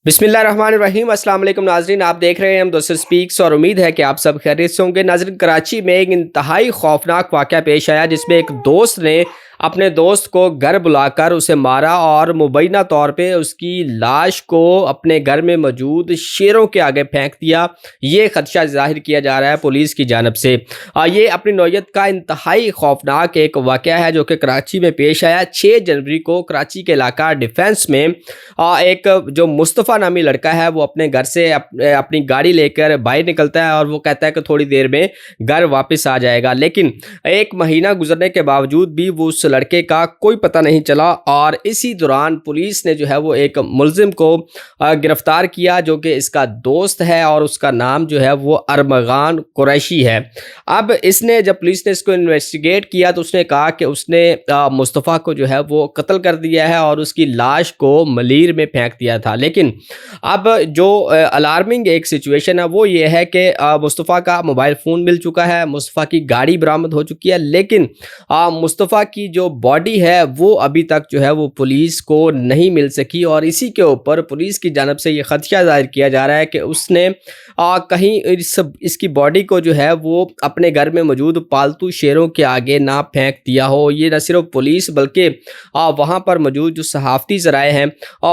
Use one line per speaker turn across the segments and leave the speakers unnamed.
بسم اللہ الرحمن الرحیم۔ السلام علیکم ناظرین، آپ دیکھ رہے ہیں ہم دوستر سپیکس اور امید ہے کہ آپ سب خیریت سے ہوں گے۔ ناظرین، کراچی میں ایک انتہائی خوفناک واقعہ پیش آیا جس میں ایک دوست نے اپنے دوست کو گھر بلا کر اسے مارا اور مبینہ طور پہ اس کی لاش کو اپنے گھر میں موجود شیروں کے آگے پھینک دیا۔ یہ خدشہ ظاہر کیا جا رہا ہے پولیس کی جانب سے۔ یہ اپنی نوعیت کا انتہائی خوفناک ایک واقعہ ہے جو کہ کراچی میں پیش آیا 6 جنوری کو۔ کراچی کے علاقہ ڈیفینس میں ایک جو مصطفیٰ نامی لڑکا ہے وہ اپنے گھر سے اپنی گاڑی لے کر باہر نکلتا ہے اور وہ کہتا ہے کہ تھوڑی دیر میں گھر واپس آ جائے گا، لیکن 1 مہینہ گزرنے کے باوجود بھی وہ اس لڑکے کا کوئی پتہ نہیں چلا اور اسی دوران پولیس نے جو ہے وہ ایک ملزم کو گرفتار کیا جو کہ اس کا دوست ہے اور اس کا نام جو ہے وہ ارمغان قریشی ہے۔ اب اس نے جب پولیس نے اس کو انویسٹیگیٹ کیا تو اس نے کہا کہ اس نے مصطفیٰ کو جو ہے وہ قتل کر دیا ہے اور اس کی لاش کو ملیر میں پھینک دیا تھا، لیکن اب جو الارمنگ ایک سچویشن ہے وہ یہ ہے کہ مصطفیٰ کا موبائل فون مل چکا ہے، مصطفیٰ کی گاڑی برآمد ہو چکی ہے، لیکن مصطفیٰ کی جو باڈی ہے وہ ابھی تک جو ہے وہ پولیس کو نہیں مل سکی اور اسی کے اوپر پولیس کی جانب سے یہ خدشہ ظاہر کیا جا رہا ہے کہ اس نے کہیں اس کی باڈی کو جو ہے وہ اپنے گھر میں موجود پالتو شیروں کے آگے نہ پھینک دیا ہو۔ یہ نہ صرف پولیس بلکہ وہاں پر موجود جو صحافتی ذرائع ہیں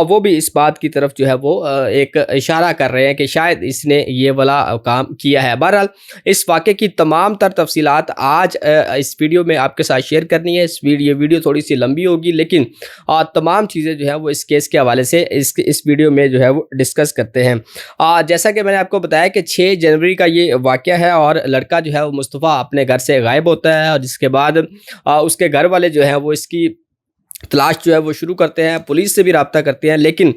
وہ بھی اس بات کی طرف جو ہے وہ ایک اشارہ کر رہے ہیں کہ شاید اس نے یہ والا کام کیا ہے۔ بہرحال اس واقعے کی تمام تر تفصیلات آج اس ویڈیو میں آپ کے ساتھ شیئر کرنی ہے۔ یہ ویڈیو تھوڑی سی لمبی ہوگی لیکن تمام چیزیں جو ہے وہ اس کیس کے حوالے سے اس ویڈیو میں جو ہے وہ ڈسکس کرتے ہیں۔ جیسا کہ میں نے آپ کو بتایا کہ 6 جنوری کا یہ واقعہ ہے اور لڑکا جو ہے وہ مصطفیٰ اپنے گھر سے غائب ہوتا ہے اور جس کے بعد اس کے گھر والے جو ہیں وہ اس کی تلاش جو ہے وہ شروع کرتے ہیں، پولیس سے بھی رابطہ کرتے ہیں، لیکن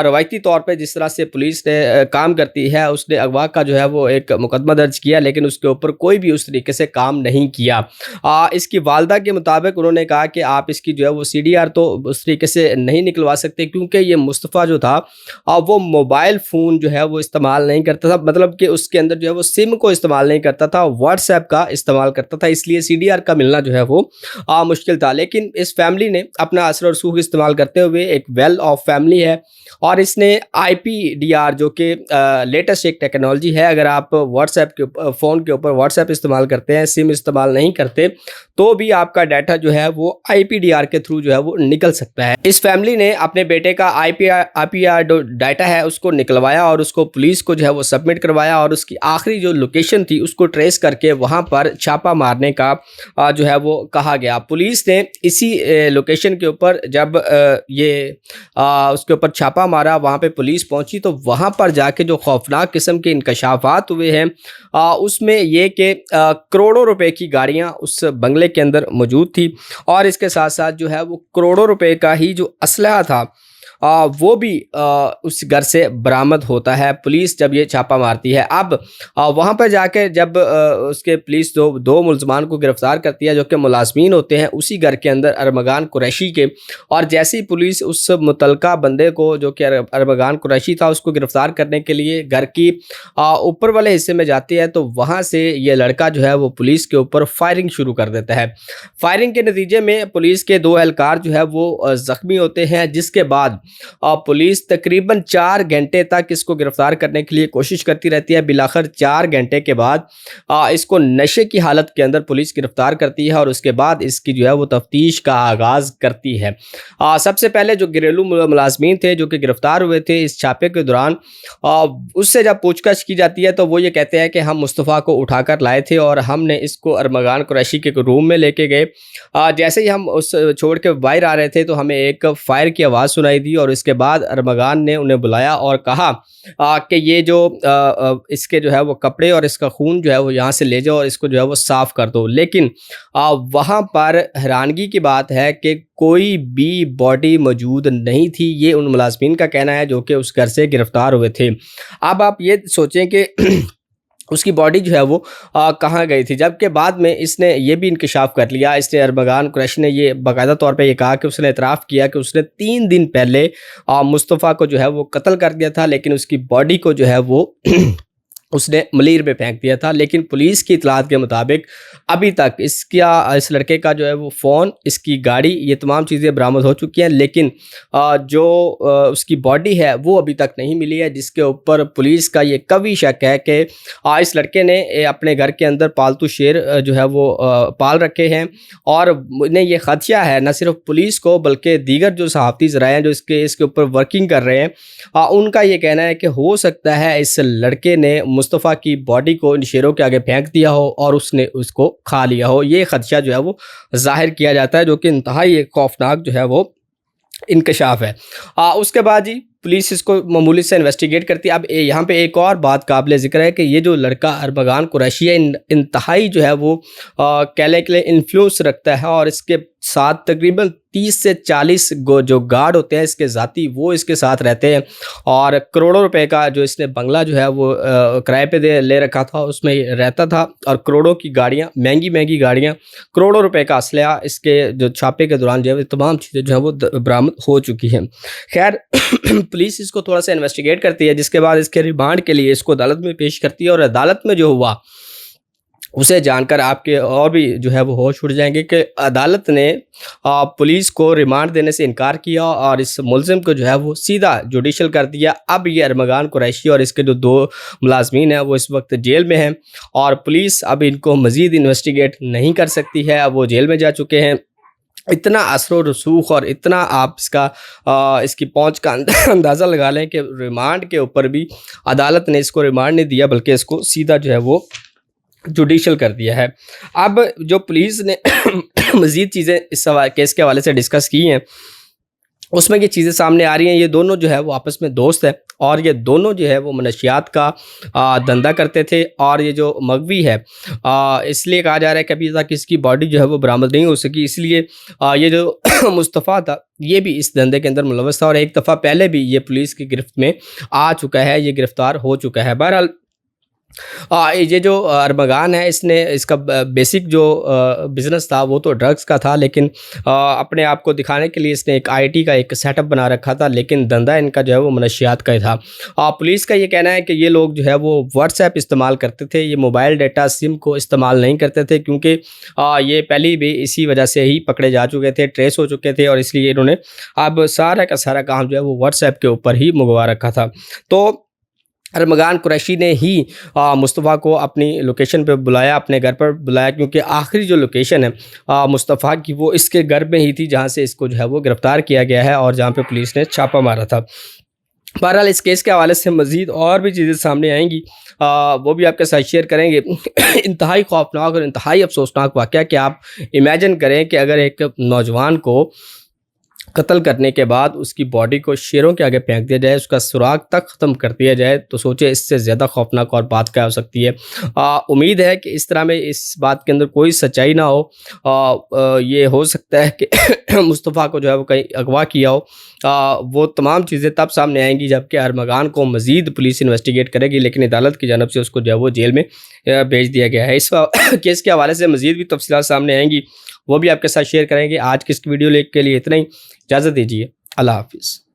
روایتی طور پہ جس طرح سے پولیس نے کام کرتی ہے اس نے اغوا کا جو ہے وہ ایک مقدمہ درج کیا لیکن اس کے اوپر کوئی بھی اس طریقے سے کام نہیں کیا۔ اس کی والدہ کے مطابق انہوں نے کہا کہ آپ اس کی جو ہے وہ CDR تو اس طریقے سے نہیں نکلوا سکتے کیونکہ یہ مصطفیٰ جو تھا وہ موبائل فون جو ہے وہ استعمال نہیں کرتا تھا، مطلب کہ اس کے اندر جو ہے وہ سم کو استعمال نہیں کرتا تھا، واٹس ایپ کا استعمال کرتا تھا، اس لیے CDR کا ملنا جو ہے وہ مشکل تھا۔ لیکن اس فیملی نے اپنا اثر و رسوخ استعمال کرتے ہوئے ایک ویل آف فیملی ہے اور اس نے IPDR جو کہ لیٹسٹ ایک ٹیکنالوجی ہے، اگر آپ واٹس ایپ کے فون کے اوپر واٹس ایپ استعمال کرتے ہیں، سم استعمال نہیں کرتے تو بھی آپ کا ڈیٹا جو ہے وہ IPDR کے تھرو جو ہے وہ نکل سکتا ہے۔ اس فیملی نے اپنے بیٹے کا IPR جو ڈیٹا ہے اس کو نکلوایا اور اس کو پولیس کو جو ہے وہ سبمٹ کروایا اور اس کی آخری جو لوکیشن تھی اس کو ٹریس کر کے وہاں پر چھاپہ مارنے کا جو ہے وہ کہا گیا۔ پولیس نے اسی لوکیشن کے اوپر جب یہ اس کے اوپر چھاپہ مارا، وہاں پہ پولیس پہنچی تو وہاں پر جا کے جو خوفناک قسم کے انکشافات ہوئے ہیں اس میں یہ کہ کروڑوں روپے کی گاڑیاں اس بنگلے کے اندر موجود تھی اور اس کے ساتھ ساتھ جو ہے وہ کروڑوں روپے کا ہی جو اسلحہ تھا وہ بھی اس گھر سے برآمد ہوتا ہے پولیس جب یہ چھاپہ مارتی ہے۔ اب وہاں پر جا کے جب اس کے پولیس دو ملزمان کو گرفتار کرتی ہے جو کہ ملازمین ہوتے ہیں اسی گھر کے اندر ارمغان قریشی کے، اور جیسی پولیس اس متعلقہ بندے کو جو کہ ارمغان قریشی تھا اس کو گرفتار کرنے کے لیے گھر کی اوپر والے حصے میں جاتی ہے تو وہاں سے یہ لڑکا جو ہے وہ پولیس کے اوپر فائرنگ شروع کر دیتا ہے۔ فائرنگ کے نتیجے میں پولیس کے 2 اہلکار جو ہے وہ زخمی ہوتے ہیں، جس کے بعد پولیس تقریباً 4 گھنٹے تک اس کو گرفتار کرنے کے لیے کوشش کرتی رہتی ہے۔ بالآخر 4 گھنٹے کے بعد اس کو نشے کی حالت کے اندر پولیس گرفتار کرتی ہے اور اس کے بعد اس کی جو ہے وہ تفتیش کا آغاز کرتی ہے۔ سب سے پہلے جو گھریلو ملازمین تھے جو کہ گرفتار ہوئے تھے اس چھاپے کے دوران، اس سے جب پوچھ گچھ کی جاتی ہے تو وہ یہ کہتے ہیں کہ ہم مصطفیٰ کو اٹھا کر لائے تھے اور ہم نے اس کو ارمغان قریشی کے روم میں لے کے گئے۔ جیسے ہی ہم اس چھوڑ کے باہر آ رہے تھے تو ہمیں ایک فائر کی آواز سنائی دی اور اس کے بعد ارمغان نے انہیں بلایا اور کہا کہ یہ جو اس کے جو ہے وہ کپڑے اور اس کا خون جو ہے وہ یہاں سے لے جاؤ اور اس کو جو ہے وہ صاف کر دو، لیکن وہاں پر حیرانگی کی بات ہے کہ کوئی بھی باڈی موجود نہیں تھی۔ یہ ان ملازمین کا کہنا ہے جو کہ اس گھر سے گرفتار ہوئے تھے۔ اب آپ یہ سوچیں کہ اس کی باڈی جو ہے وہ کہاں گئی تھی، جبکہ بعد میں اس نے یہ بھی انکشاف کر لیا، اس نے ارمغان قریشی نے یہ باقاعدہ طور پہ یہ کہا کہ اس نے اعتراف کیا کہ اس نے 3 دن پہلے مصطفیٰ کو جو ہے وہ قتل کر دیا تھا لیکن اس کی باڈی کو جو ہے وہ اس نے ملیر میں پھینک دیا تھا، لیکن پولیس کی اطلاعات کے مطابق ابھی تک اس لڑکے کا جو ہے وہ فون، اس کی گاڑی، یہ تمام چیزیں برآمد ہو چکی ہیں، لیکن جو اس کی باڈی ہے وہ ابھی تک نہیں ملی ہے، جس کے اوپر پولیس کا یہ قوی شک ہے کہ اس لڑکے نے اپنے گھر کے اندر پالتو شیر جو ہے وہ پال رکھے ہیں، اور انہیں یہ خدشہ ہے نہ صرف پولیس کو بلکہ دیگر جو صحافتی ذرائع ہیں جو اس کے اوپر ورکنگ کر رہے ہیں، ان کا یہ کہنا ہے کہ ہو سکتا ہے اس لڑکے نے مصطفیٰ کی باڈی کو ان شیروں کے آگے پھینک دیا ہو اور اس نے اس کو کھا لیا ہو۔ یہ خدشہ جو ہے وہ ظاہر کیا جاتا ہے، جو کہ انتہائی ایک خوفناک جو ہے وہ انکشاف ہے۔ اس کے بعد جی پولیس اس کو معمولی سے انویسٹیگیٹ کرتی ہے۔ اب یہاں پہ ایک اور بات قابل ذکر ہے کہ یہ جو لڑکا ارمغان قریشی ہے، انتہائی جو ہے وہ کہہ لیں کہ انفلوئنس رکھتا ہے، اور اس کے ساتھ تقریباً 30 سے 40 جو گارڈ ہوتے ہیں اس کے ذاتی، وہ اس کے ساتھ رہتے ہیں، اور کروڑوں روپے کا جو اس نے بنگلہ جو ہے وہ کرائے پہ لے رکھا تھا، اس میں رہتا تھا، اور کروڑوں کی گاڑیاں، مہنگی گاڑیاں، کروڑوں روپے کا اسلحہ اس کے جو چھاپے کے دوران جو ہے تمام چیزیں جو ہیں وہ برآمد ہو چکی ہیں۔ خیر پولیس اس کو تھوڑا سا انویسٹیگیٹ کرتی ہے، جس کے بعد اس کے ریمانڈ کے لیے اس کو عدالت میں پیش کرتی ہے، اور عدالت میں جو ہوا اسے جان کر آپ کے اور بھی جو ہے وہ ہوش اڑ جائیں گے کہ عدالت نے پولیس کو ریمانڈ دینے سے انکار کیا، اور اس ملزم کو جو ہے وہ سیدھا جوڈیشل کر دیا۔ اب یہ ارمغان قریشی اور اس کے جو 2 ملازمین ہیں وہ اس وقت جیل میں ہیں، اور پولیس اب ان کو مزید انویسٹیگیٹ نہیں کر سکتی ہے، اب وہ جیل میں جا چکے ہیں۔ اتنا اثر و رسوخ اور اتنا آپ اس کی پہنچ کا اندازہ لگا لیں کہ ریمانڈ کے اوپر بھی عدالت نے اس کو ریمانڈ نہیں دیا، بلکہ اس کو سیدھا جو ہے وہ جوڈیشل کر دیا ہے۔ اب جو پولیس نے مزید چیزیں اس کیس کے حوالے سے ڈسکس کی ہیں، اس میں یہ چیزیں سامنے آ رہی ہیں۔ یہ دونوں جو ہے وہ آپس میں دوست ہیں، اور یہ دونوں جو ہے وہ منشیات کا دھندا کرتے تھے، اور یہ جو مغوی ہے اس لیے کہا جا رہا ہے کہ ابھی تک اس کی باڈی جو ہے وہ برآمد نہیں ہو سکی، اس لیے یہ جو مصطفیٰ تھا یہ بھی اس دھندے کے اندر ملوث تھا، اور ایک دفعہ پہلے بھی یہ پولیس کی گرفت میں آ چکا ہے، یہ گرفتار ہو چکا ہے۔ بہرحال یہ جو ارمغان ہے، اس کا بیسک جو بزنس تھا وہ تو ڈرگز کا تھا، لیکن اپنے آپ کو دکھانے کے لیے اس نے ایک IT کا ایک سیٹ اپ بنا رکھا تھا، لیکن دھندا ان کا جو ہے وہ منشیات کا ہی تھا۔ پولیس کا یہ کہنا ہے کہ یہ لوگ جو ہے وہ واٹس ایپ استعمال کرتے تھے، یہ موبائل ڈیٹا سم کو استعمال نہیں کرتے تھے، کیونکہ یہ پہلی بھی اسی وجہ سے ہی پکڑے جا چکے تھے، ٹریس ہو چکے تھے، اور اس لیے انہوں نے اب سارا کا سارا کام جو ہے وہ واٹس ایپ کے اوپر ہی منگوا رکھا تھا۔ تو ارمغان قریشی نے ہی مصطفیٰ کو اپنی لوکیشن پہ بلایا، اپنے گھر پر بلایا، کیونکہ آخری جو لوکیشن ہے مصطفیٰ کی وہ اس کے گھر میں ہی تھی، جہاں سے اس کو جو ہے وہ گرفتار کیا گیا ہے، اور جہاں پہ پولیس نے چھاپہ مارا تھا۔ بہرحال اس کیس کے حوالے سے مزید اور بھی چیزیں سامنے آئیں گی، وہ بھی آپ کے ساتھ شیئر کریں گے۔ انتہائی خوفناک اور انتہائی افسوسناک واقعہ کہ آپ امیجن کریں کہ اگر ایک نوجوان کو قتل کرنے کے بعد اس کی باڈی کو شیروں کے آگے پھینک دیا جائے، اس کا سراغ تک ختم کر دیا جائے، تو سوچے اس سے زیادہ خوفناک اور بات کیا ہو سکتی ہے۔ امید ہے کہ اس طرح میں اس بات کے اندر کوئی سچائی نہ ہو۔ یہ ہو سکتا ہے کہ مصطفیٰ کو جو ہے وہ کہیں اغوا کیا ہو، وہ تمام چیزیں تب سامنے آئیں گی جبکہ ارمغان کو مزید پولیس انویسٹیگیٹ کرے گی، لیکن عدالت کی جانب سے اس کو جو ہے وہ جیل میں بھیج دیا گیا ہے۔ اس کیس کے حوالے سے مزید بھی تفصیلات سامنے آئیں گی، وہ بھی آپ کے ساتھ شیئر کریں گے۔ آج کی اس ویڈیو کے لیے اتنا ہی، اجازت دیجیے، اللہ حافظ۔